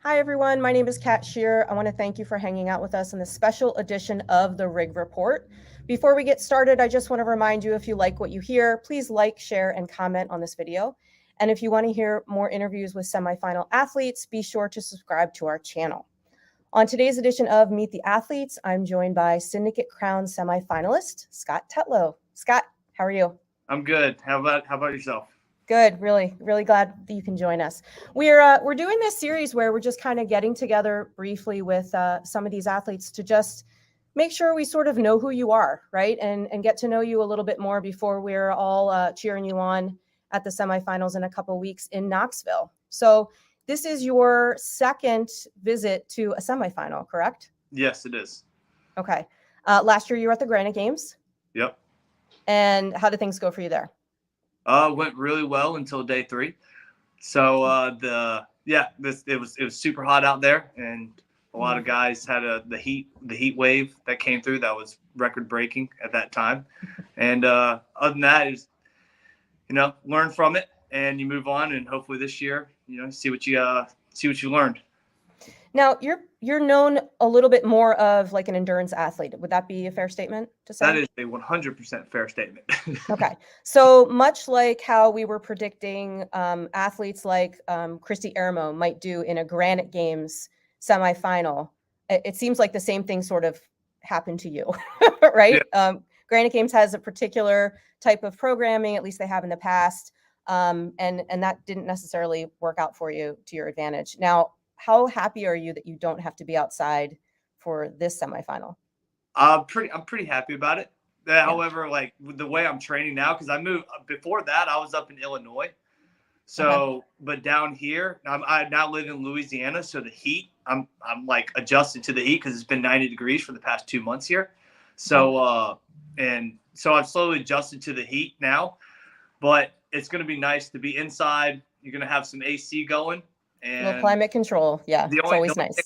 Hi, everyone. My name is Kat Shear. I want to thank you for hanging out with us in this special edition of the Rig Report. Before we get started, I just want to remind you, if you like what you hear, please like, share, and comment on this video. And if you want to hear more interviews with semifinal athletes, be sure to subscribe to our channel. On today's edition of Meet the Athletes, I'm joined by Syndicate Crown semifinalist, Scott Tetlow. Scott, how are you? I'm good. How about yourself? Good. Really, really glad that you can join us. We're doing this series where we're just kind of getting together briefly with some of these athletes to just make sure we sort of know who you are, right? And get to know you a little bit more before we're all cheering you on at the semifinals in a couple of weeks in Knoxville. So this is your second visit to a semifinal, correct? Yes, it is. Okay. Last year you were at the Granite Games. Yep. And how did things go for you there? Went really well until day 3. So it was super hot out there, and a lot of guys had the heat wave that came through that was record breaking at that time. And other than that, is learn from it and you move on, and hopefully this year see what you learned. Now you're known a little bit more of like an endurance athlete. Would that be a fair statement to say? That is a 100% fair statement. Okay. So much like how we were predicting athletes like Christy Eramo might do in a Granite Games semifinal, it seems like the same thing sort of happened to you, right? Yeah. Granite Games has a particular type of programming, at least they have in the past, and that didn't necessarily work out for you to your advantage. Now, how happy are you that you don't have to be outside for this semifinal? I'm pretty happy about it. Yeah. However, like the way I'm training now, because I moved before that, I was up in Illinois. So, but down here, I now live in Louisiana. So the heat, I'm like adjusted to the heat because it's been 90 degrees for the past 2 months here. So, and so I've slowly adjusted to the heat now. But it's going to be nice to be inside. You're going to have some AC going. And little climate control. Yeah, it's always nice.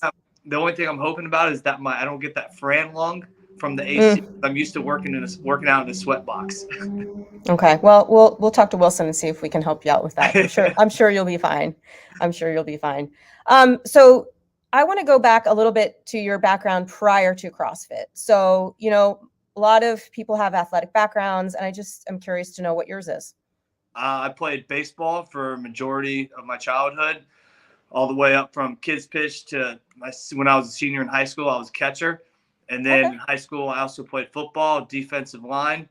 The only thing I'm hoping about is that I don't get that Fran lung from the AC. I'm used to working out in a sweat box. Okay. Well, we'll talk to Wilson and see if we can help you out with that. I'm sure you'll be fine. I'm sure you'll be fine. So I want to go back a little bit to your background prior to CrossFit. So, a lot of people have athletic backgrounds, and I'm curious to know what yours is. I played baseball for a majority of my childhood, all the way up from kids pitch to when I was a senior in high school, I was a catcher. And then in high school, I also played football, defensive line.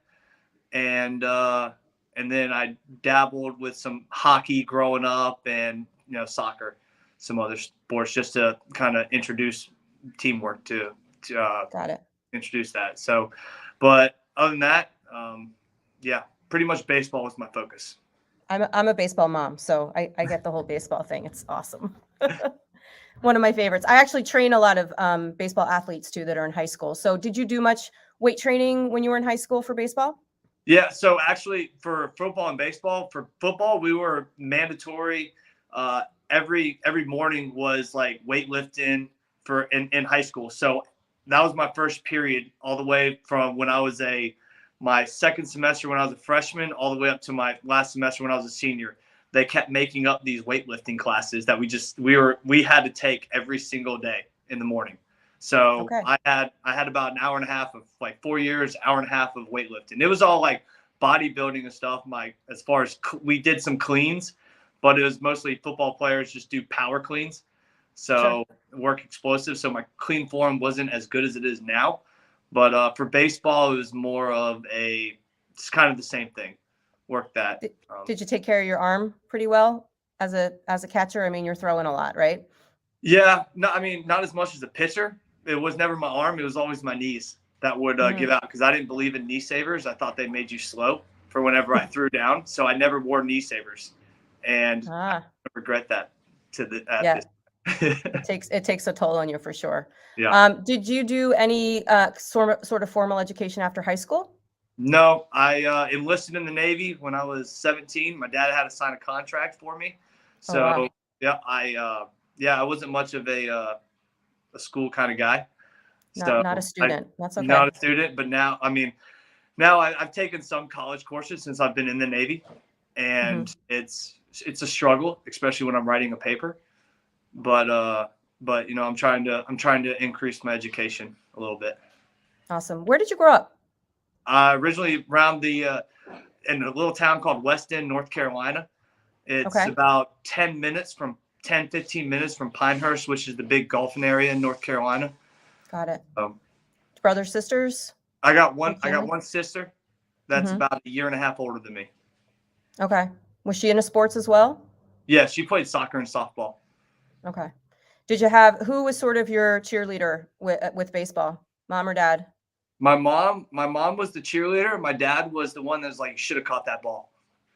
And then I dabbled with some hockey growing up and, soccer, some other sports, just to kind of introduce teamwork to Got it. introduce that. So, but other than that, pretty much baseball was my focus. I'm a baseball mom, so I get the whole baseball thing. It's awesome. One of my favorites. I actually train a lot of baseball athletes too that are in high school. So did you do much weight training when you were in high school for baseball? Yeah, so actually for football and baseball, for football, we were mandatory. Every morning was like weightlifting in high school. So that was my first period all the way from when I was my second semester when I was a freshman all the way up to my last semester when I was a senior. They kept making up these weightlifting classes that we had to take every single day in the morning. So I had about an hour and a half of like 4 years, hour and a half of weightlifting. It was all like bodybuilding and stuff. As far as we did some cleans, but it was mostly football players just do power cleans. So work explosive. So my clean form wasn't as good as it is now. But for baseball, it was more of it's kind of the same thing. Work that. Did you take care of your arm pretty well as a catcher? I mean, you're throwing a lot, right? Yeah, no, I mean, not as much as a pitcher. It was never my arm. It was always my knees that would give out because I didn't believe in knee savers. I thought they made you slow for whenever I threw down. So I never wore knee savers. And I regret that It takes a toll on you for sure. Yeah. Did you do any sort of formal education after high school? No, I enlisted in the Navy when I was 17. My dad had to sign a contract for me. So I wasn't much of a school kind of guy. Not a student. That's okay. Not a student, but now I've taken some college courses since I've been in the Navy, and it's a struggle, especially when I'm writing a paper. but I'm trying to increase my education a little bit. Awesome. Where did you grow up? Originally around in a little town called Weston, North Carolina. It's Okay. about 15 minutes from Pinehurst, which is the big golfing area in North Carolina. Got it. Brothers, sisters? I got one sister that's Mm-hmm. about a year and a half older than me. Okay. Was she into sports as well? Yeah, she played soccer and softball. Okay. Who was sort of your cheerleader with baseball? Mom or dad? My mom was the cheerleader. My dad was the one that was like, you should have caught that ball.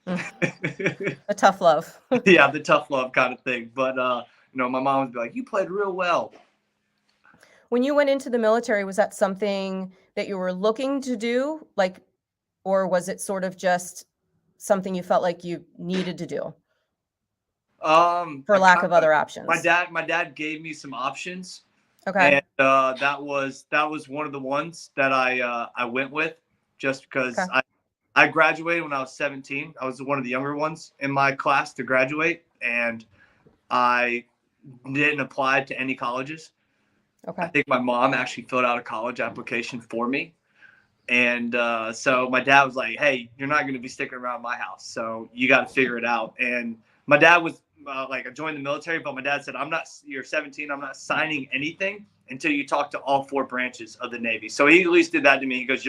A tough love. Yeah, the tough love kind of thing. But my mom would be like, you played real well. When you went into the military, was that something that you were looking to do? Or was it sort of just something you felt like you needed to do? For lack of other options. My dad gave me some options. Okay. And that was one of the ones that I went with, just because I graduated when I was 17. I was one of the younger ones in my class to graduate, and I didn't apply to any colleges. Okay. I think my mom actually filled out a college application for me. And so my dad was like, hey, you're not going to be sticking around my house, so you got to figure it out. And my dad was I joined the military, but my dad said, you're 17, I'm not signing anything until you talk to all 4 branches of the Navy. So he at least did that to me. He goes,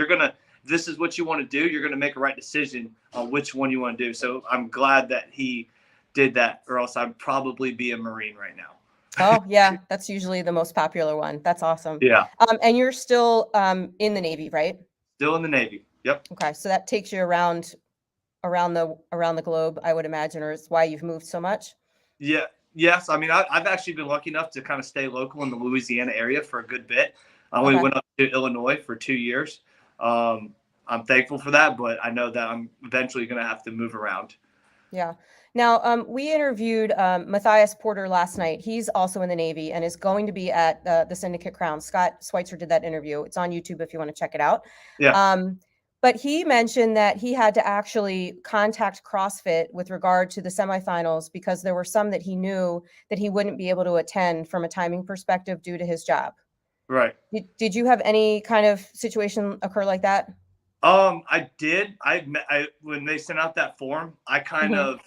this is what you want to do. You're going to make a right decision on which one you want to do. So I'm glad that he did that, or else I'd probably be a Marine right now. Oh, yeah. That's usually the most popular one. That's awesome. Yeah. And you're still in the Navy, right? Still in the Navy. Yep. Okay. So that takes you around the globe, I would imagine, or it's why you've moved so much. Yeah. Yes. I mean, I've actually been lucky enough to kind of stay local in the Louisiana area for a good bit. I only went up to Illinois for 2 years. I'm thankful for that, but I know that I'm eventually going to have to move around. Yeah. Now, we interviewed Matthias Porter last night. He's also in the Navy and is going to be at the Syndicate Crown. Scott Schweitzer did that interview. It's on YouTube if you want to check it out. Yeah. But he mentioned that he had to actually contact CrossFit with regard to the semifinals because there were some that he knew that he wouldn't be able to attend from a timing perspective due to his job. Right. Did you have any kind of situation occur like that? I did. When they sent out that form, I kind of,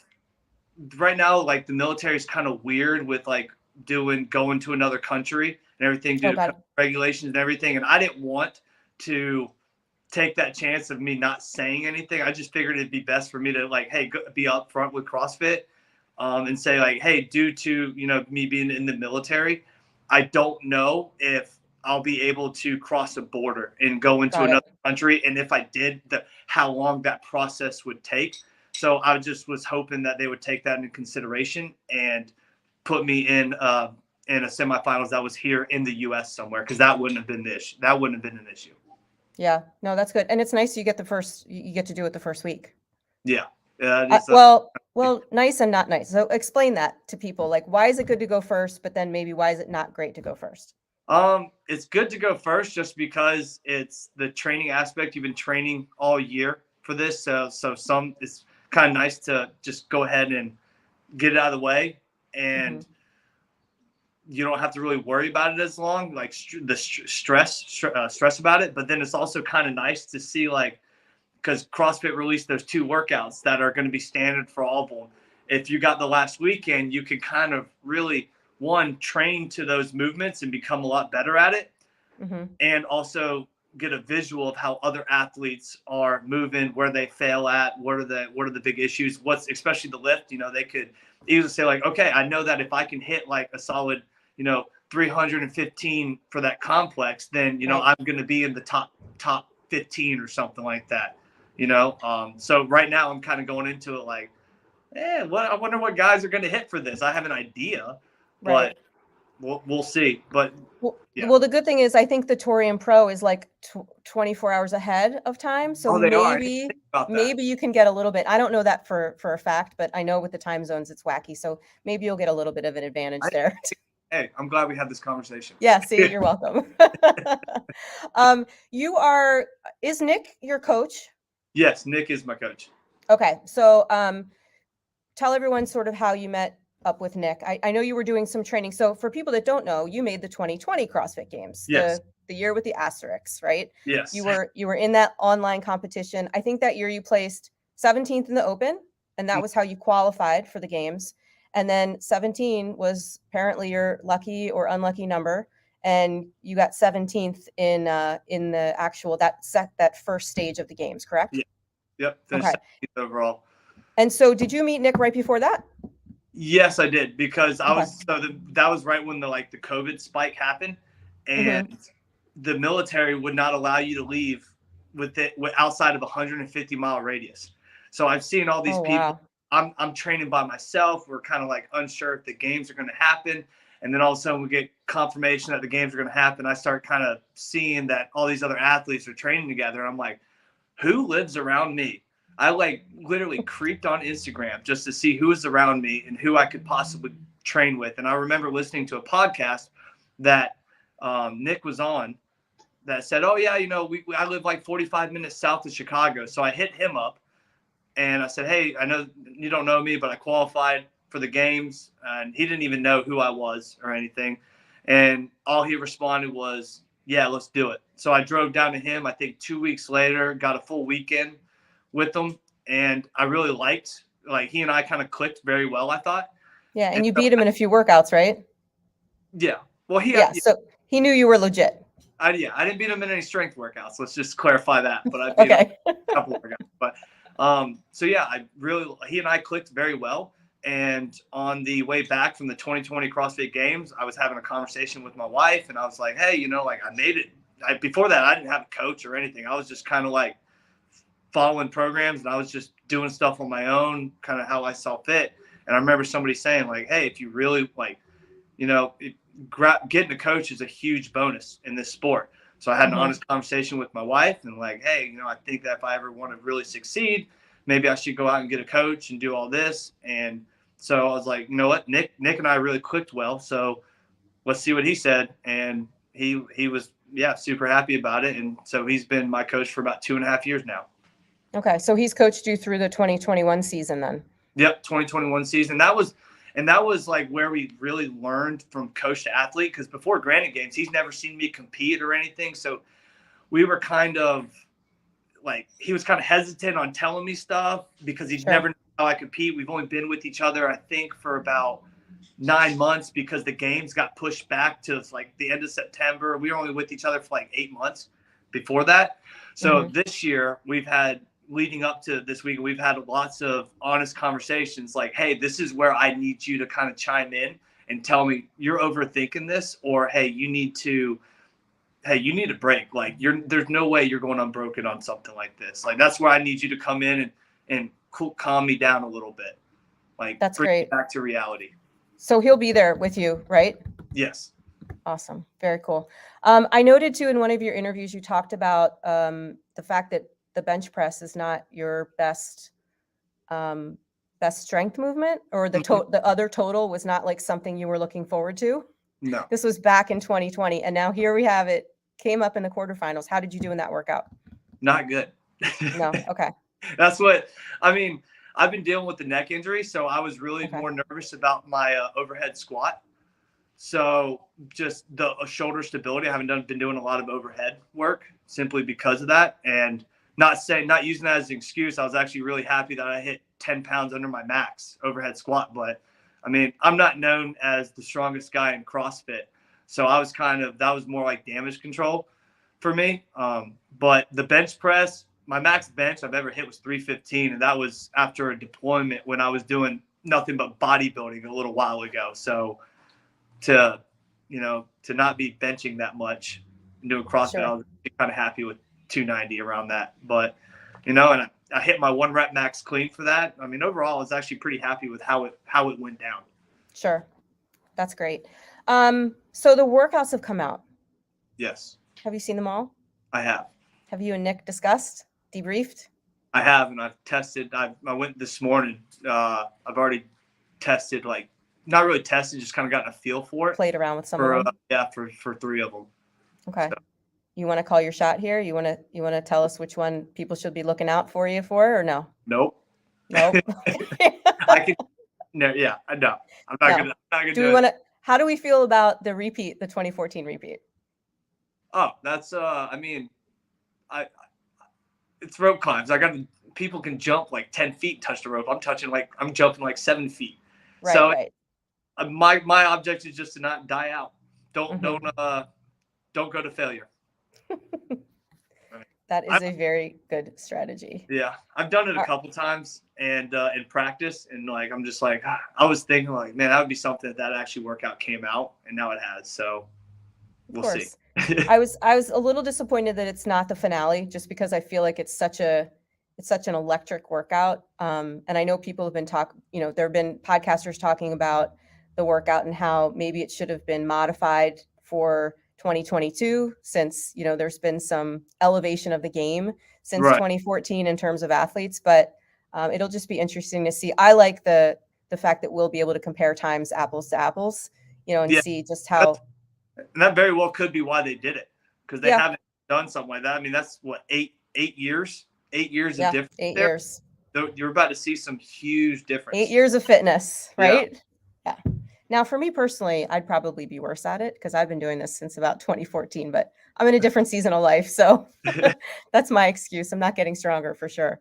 right now, like the military is kind of weird with like going to another country and everything, due to regulations and everything. And I didn't want to take that chance of me not saying anything. I just figured it'd be best for me to be upfront with CrossFit, and say like, hey, due to, me being in the military, I don't know if I'll be able to cross a border and go into another country. And if I did, how long that process would take. So I just was hoping that they would take that into consideration and put me in a semifinals that was here in the U.S. somewhere, because that wouldn't have been an issue. Yeah, no, that's good. And it's nice you get to do it the first week. Yeah. Well, nice and not nice. So explain that to people. Like, why is it good to go first, but then maybe why is it not great to go first? It's good to go first just because it's the training aspect. You've been training all year for this. So it's kind of nice to just go ahead and get it out of the way, and you don't have to really worry about it as long, like the stress about it. But then it's also kind of nice to see, like, because CrossFit released those 2 workouts that are going to be standard for all of them. If you got the last weekend, you can kind of really, train to those movements and become a lot better at it. And also get a visual of how other athletes are moving, where they fail at, what are the big issues, especially the lift. They could easily say like, okay, I know that if I can hit like a solid, 315 for that complex, then, I'm going to be in the top 15 or something like that, So right now I'm kind of going into it like, I wonder what guys are going to hit for this. I have an idea, but we'll see. But well, the good thing is I think the Torium Pro is like 24 hours ahead of time. So maybe you can get a little bit. I don't know that for a fact, but I know with the time zones, it's wacky. So maybe you'll get a little bit of an advantage there. Hey, I'm glad we had this conversation. Yeah, see, you're welcome. Is Nick your coach? Yes, Nick is my coach. Okay. So tell everyone sort of how you met up with Nick. I know you were doing some training. So for people that don't know, you made the 2020 CrossFit Games, Yes. the year with the asterisks, right? Yes. You were in that online competition. I think that year you placed 17th in the open, and that was how you qualified for the games. And then 17 was apparently your lucky or unlucky number, and you got 17th in the actual that first stage of the games, correct? Yeah. Yep. Finished Okay. 17th overall. And so did you meet Nick right before that? Yes, I did, because I Okay. was that was right when the COVID spike happened, and the military would not allow you to leave with outside of a 150-mile radius. So I've seen all these Oh, people. wow. I'm training by myself. We're kind of like unsure if the games are going to happen, and then all of a sudden we get confirmation that the games are going to happen. I start kind of seeing that all these other athletes are training together, and I'm like, who lives around me? I literally creeped on Instagram just to see who was around me and who I could possibly train with. And I remember listening to a podcast that Nick was on that said, oh yeah, I live like 45 minutes south of Chicago. So I hit him up and I said, hey, I know you don't know me, but I qualified for the games. And he didn't even know who I was or anything. And all he responded was, yeah, let's do it. So I drove down to him, I think 2 weeks later, got a full weekend with him. And I really liked, he and I kind of clicked very well, I thought. Yeah. And you beat him in a few workouts, right? Yeah. Well, so he knew you were legit. I didn't beat him in any strength workouts. Let's just clarify that. But I beat him in a couple of workouts. But so yeah, he and I clicked very well. And on the way back from the 2020 CrossFit Games, I was having a conversation with my wife, and I was like, hey, I made it. Before that, I didn't have a coach or anything. I was just kind of following programs, and I was just doing stuff on my own, kind of how I saw fit. And I remember somebody saying hey, if you really getting a coach is a huge bonus in this sport. So I had an honest conversation with my wife and hey, I think that if I ever want to really succeed, maybe I should go out and get a coach and do all this. And so I was like, you know what, Nick and I really clicked well. So let's see what he said. And he was, super happy about it. And so he's been my coach for about 2.5 years now. Okay. So he's coached you through the 2021 season then? Yep. 2021 season. That was where we really learned from coach to athlete. Cause before Granite Games, he's never seen me compete or anything. So we were kind of he was kind of hesitant on telling me stuff because he'd never known how I compete. We've only been with each other, I think, for about 9 months because the games got pushed back to the end of September. We were only with each other for 8 months before that. So this year leading up to this week, we've had lots of honest conversations hey, this is where I need you to kind of chime in and tell me you're overthinking this, or hey, you need a break. There's no way you're going unbroken on something like this. That's where I need you to come in and calm me down a little bit. That's bring great. me back to reality. So he'll be there with you, right? Yes. Awesome. Very cool. I noted too in one of your interviews, you talked about the fact that the bench press is not your best strength movement, or the other total was not something you were looking forward to. No. This was back in 2020, and now here we have it. Came up in the quarterfinals. How did you do in that workout? Not good. No. Okay. That's what I've been dealing with the neck injury, so I was really more nervous about my overhead squat. So just the shoulder stability. I haven't been doing a lot of overhead work simply because of that, and not using that as an excuse. I was actually really happy that I hit 10 pounds under my max overhead squat, but I'm not known as the strongest guy in CrossFit. So I was that was more like damage control for me. But the bench press, my max bench I've ever hit was 315. And that was after a deployment when I was doing nothing but bodybuilding a little while ago. So to not be benching that much and doing CrossFit, I was kind of happy with 290 around that. But, and I hit my 1 rep max clean for that. Overall, I was actually pretty happy with how it went down. Sure. That's great. So the workouts have come out. Yes. Have you seen them all? I have. Have you and Nick discussed, debriefed? I have, and I've tested. I went this morning. I've already tested, not really tested, just kind of gotten a feel for it. Played around with some of them? Yeah, for 3 of them. Okay. So. You want to call your shot here? You want to tell us which one people should be looking out for you for, or no? Nope. Nope. No, yeah, I know. I'm No. not gonna Do do we it. want to? How do we feel about the repeat, the 2014 repeat? Oh, that's I mean, I it's rope climbs. People can jump like 10 feet, touch the rope. I'm jumping like 7 feet. Right, So right. my object is just to not die out. Don't Mhm. don't go to failure. That I, is a very good strategy. yeah, I've done it a All couple times and in practice, and like I'm just like I was thinking like, man, that would be something that actually workout came out, and now it has. So Of we'll see. course. I was a little disappointed that it's not the finale, just because I feel like it's such an electric workout. And I know people have been there have been podcasters talking about the workout and how maybe it should have been modified for 2022, since, there's been some elevation of the game since Right. 2014 in terms of athletes. But it'll just be interesting to see. I like the fact that we'll be able to compare times apples to apples, and Yeah. see just how. And that very well could be why they did it, because they Yeah. haven't done something like that. I mean, that's what 8 years, 8 years of Yeah, difference 8 there. years. You're about to see some huge 8 difference. years of fitness, Yeah. right? Yeah. Now, for me personally, I'd probably be worse at it because I've been doing this since about 2014, but I'm in a different season of life, so that's my excuse. I'm not getting stronger for sure.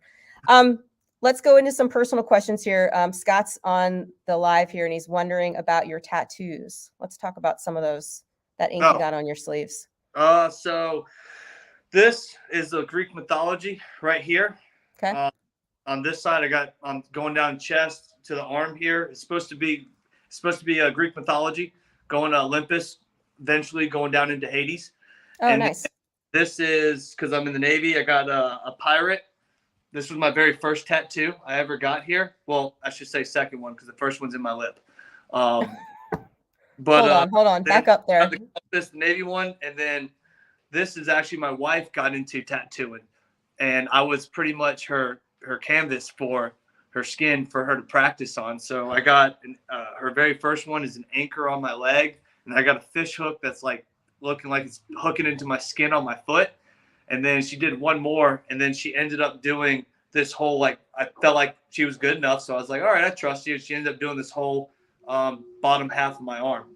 Let's go into some personal questions here. Scott's on the live here, and he's wondering about your tattoos. Let's talk about some of those, that ink you Oh, got on your sleeves. so this is the Greek mythology right here. Okay. On this side, I'm going down chest to the arm here. It's supposed to be a Greek mythology, going to Olympus, eventually going down into Hades. Oh, And nice. this is because I'm in the Navy. I got a pirate. This was my very first tattoo I ever got here. Well, I should say second one, because the first one's in my lip. But Hold on. Back up there. This Navy one, and then this is actually my wife got into tattooing, and I was pretty much her canvas for her skin for her to practice on. So I got her very first one is an anchor on my leg, and I got a fish hook that's like looking like it's hooking into my skin on my foot. And then she did one more, and then she ended up doing this whole, like, I felt like she was good enough, so I was like, all right, I trust you. She ended up doing this whole bottom half of my arm.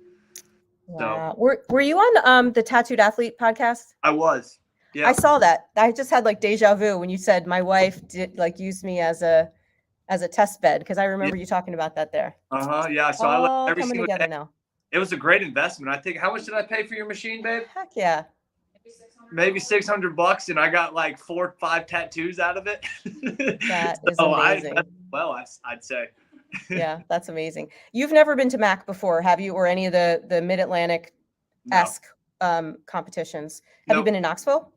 Wow. So, were you on the Tattooed Athlete podcast? I was. Yeah. I saw that. I just had like deja vu when you said my wife did used me as a test bed, because I remember you talking about that there. Yeah. So I all every coming single together day. now. It was a great investment. I think, how much did I pay for your machine, babe? Heck yeah. Maybe $600, and I got like 4 or 5 tattoos out of it. That is amazing. I'd say. Yeah, that's amazing. You've never been to MAC before, have you, or any of the Mid-Atlantic-esque competitions? Have you been in Knoxville?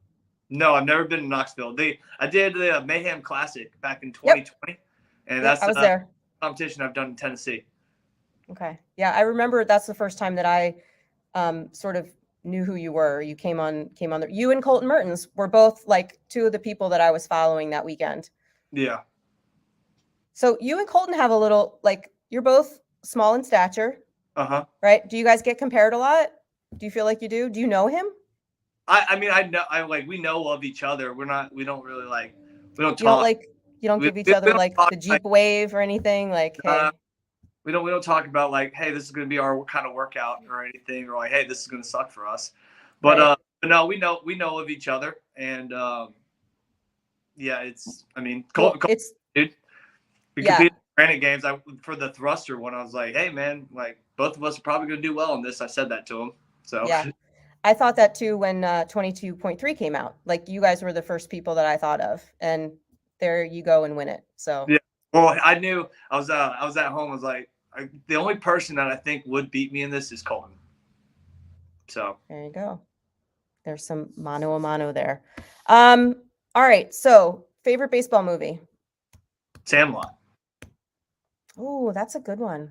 No, I've never been in Knoxville. I did the Mayhem Classic back in 2020, and that's I was there. Competition I've done in Tennessee. Okay. Yeah, I remember that's the first time that I sort of knew who you were. You came on there. You and Colton Mertens were both like two of the people that I was following that weekend. Yeah. So you and Colton have a little, like, you're both small in stature. Right? Do you guys get compared a lot? Do you feel like you do? Do you know him? I mean, we know of each other. We don't really like, we don't talk. You don't give each other like the Jeep wave or anything, like, hey. We don't talk about like, hey, this is going to be our kind of workout or anything, or like, hey, this is going to suck for us. But right. No, we know of each other, and yeah, dude. We competed in Granite Games. For the thruster one, I was like, hey man, like both of us are probably going to do well in this. I said that to him. So yeah, I thought that too when 22.3 came out. Like, you guys were the first people that I thought of, and there you go and win it. So yeah. Well, I knew I was at home. I was like, the only person that I think would beat me in this is Colton. So there you go. There's some mano a mano there. All right. So, favorite baseball movie? Sandlot. Oh, that's a good one.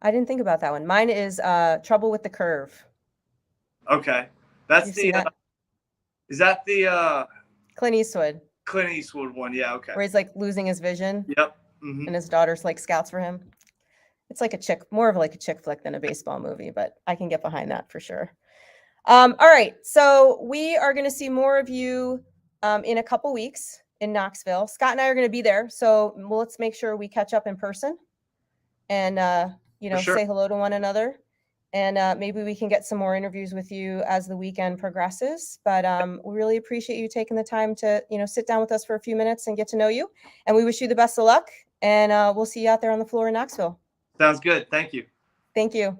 I didn't think about that one. Mine is Trouble with the Curve. Okay, that's is that the Clint Eastwood? Clint Eastwood one, yeah. Okay. Where he's like losing his vision. Yep. And his daughter's like scouts for him. It's like more of like a chick flick than a baseball movie, but I can get behind that for sure. All right, so we are going to see more of you in a couple weeks in Knoxville. Scott and I are going to be there, so let's make sure we catch up in person. and, you For know, sure. say hello to one another. And maybe we can get some more interviews with you as the weekend progresses. But we really appreciate you taking the time to, you know, sit down with us for a few minutes and get to know you. And we wish you the best of luck. And we'll see you out there on the floor in Knoxville. Sounds good. Thank you. Thank you.